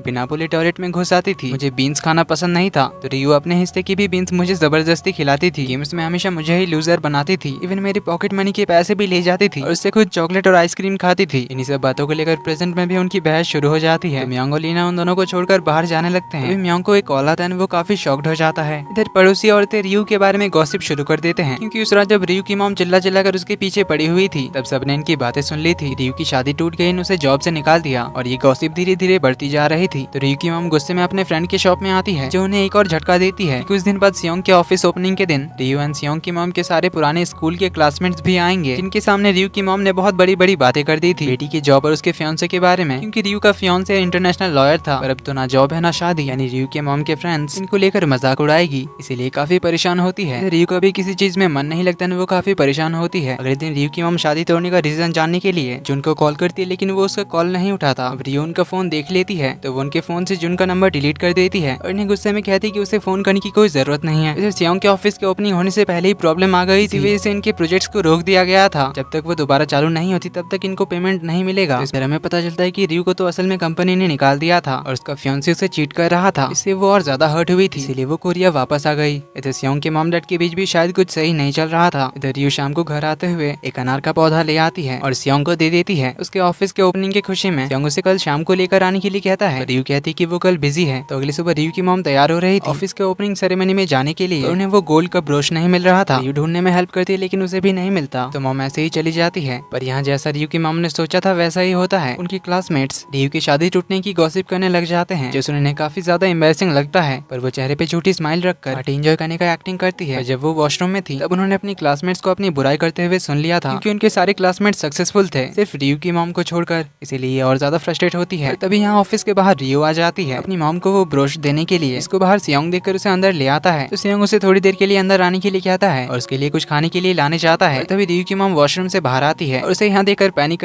बिना बोले टॉयलेट में घुस आती थी। मुझे बीन्स खाना पसंद नहीं था तो रियू अपने हिस्से की भी बीन्स मुझे जबरदस्ती खिलाती थी। गेम्स में हमेशा मुझे ही लूजर बनाती थी, इवन मेरी पॉकेट मनी के पैसे भी ले जाती थी और उससे खुद चॉकलेट और आइसक्रीम खाती थी। इन्हीं सब बातों को लेकर प्रेजेंट में भी उनकी बहस शुरू हो जाती है। मियांग और लीना उन दोनों को छोड़कर बाहर जाने लगते हैं। मियांग को एक कॉल आता है, वो काफी शॉक्ड हो जाता है। इधर पड़ोसी औरतें रियू के बारे में गॉसिप शुरू कर देते हैं, क्योंकि उस रात जब रियू की मॉम चिल्ला चिल्ला कर उसके पीछे पड़ी हुई थी तब सबने इनकी बातें सुन ली थी। रियू की शादी टूट गई, उसे जॉब से निकाल दिया और ये गॉसिप धीरे धीरे बढ़ती जा रही थी। तो रियू की मॉम गुस्से में अपने फ्रेंड के शॉप में आती है, जो उन्हें एक और झटका देती है। कुछ दिन बाद सियोंग के ऑफिस ओपनिंग के दिन रियू एंड सियोंग की मॉम के सारे पुराने स्कूल के क्लासमेट्स भी आएंगे, जिनके सामने रियू की मॉम ने बहुत बड़ी बड़ी बातें कर दी थी बेटी की जॉब और उसके फियांसे के बारे में। क्योंकि रियू का फियांसे इंटरनेशनल लॉयर था और अब तो ना जॉब है ना शादी, यानी रियू के मॉम के फ्रेंड्स इनको लेकर मजाक उड़ाएगी, इसीलिए काफी परेशान होती है। रियू का भी किसी चीज में मन नहीं लगता, वो काफी परेशान होती है। अगले दिन रियू की मॉम शादी तोड़ने का रीजन जानने के लिए जुन को कॉल करती है, लेकिन वो उसका कॉल नहीं उठाता। अब रियू उनका फोन देख लेती है तो वो उनके फोन से जुन का नंबर डिलीट कर देती है और इन्हें गुस्से में कहती है कि उसे फोन करने की कोई जरूरत नहीं है। इधर सियोंग के ऑफिस के ओपनिंग होने से पहले ही प्रॉब्लम आ गई थी, इसी वजह से इनके प्रोजेक्ट्स को रोक दिया गया था। जब तक वो दोबारा चालू नहीं होती तब तक इनको पेमेंट नहीं मिलेगा। तो इस तरह हमें पता चलता है कि रियू को तो असल में कंपनी ने निकाल दिया था और उसका फियांसे उसे चीट कर रहा था। इससे वो और ज्यादा हर्ट हुई थी, इसीलिए वो कोरिया वापस आ गई। इधर सियोंग के मॉम डैड के बीच भी शायद कुछ सही नहीं चल रहा था। इधर रियू शाम को घर आते हुए एक अनार का पौधा ले आती है और सियोंग को दे देती है। उसके ऑफिस के ओपनिंग की खुशी में सियोंग उसे कल शाम को लेकर आने के लिए कहता है। रियू कहती है कि वो कल बिजी है। तो अगली सुबह रियू की मॉम तैयार हो रही थी ऑफिस के ओपनिंग सेरेमनी में जाने के लिए। उन्हें वो गोल्ड का ब्रोच नहीं मिल रहा था। रियू ढूंढने में हेल्प करती है, लेकिन उसे भी नहीं मिलता तो मॉम ऐसे ही चली जाती है। पर यहाँ जैसा रियू की मॉम ने सोचा था वैसा ही होता है। उनकी क्लासमेट्स रियू की शादी टूटने की गॉसिप करने लग जाते हैं, जो उन्हें काफी ज्यादा एम्बैरेसिंग लगता है। पर वो चेहरे पे झूठी स्माइल रखकर पार्टी एंजॉय करने का एक्टिंग करती है। जब वो वॉशरूम में थी तब उन्होंने अपनी क्लासमेट्स को अपनी बुराई करते हुए सुन लिया था, क्योंकि उनके सारे क्लासमेट्स सक्सेसफुल थे सिर्फ रियू की मॉम को छोड़कर, इसीलिए और ज्यादा फ्रस्ट्रेट होती है। तभी यहाँ ऑफिस के बाहर रियू आ जाती है अपनी मॉम को वो ब्रोच देने के लिए। इसको बाहर सियोंग देखकर उसे अंदर ले आता है, तो सियोंग उसे थोड़ी देर के लिए अंदर आने के लिए कहता है और उसके लिए कुछ खाने के लिए लाने चाहता है। तभी रियू की मॉम वॉशरूम से बाहर आती है और उसे यहाँ देखकर पैनिक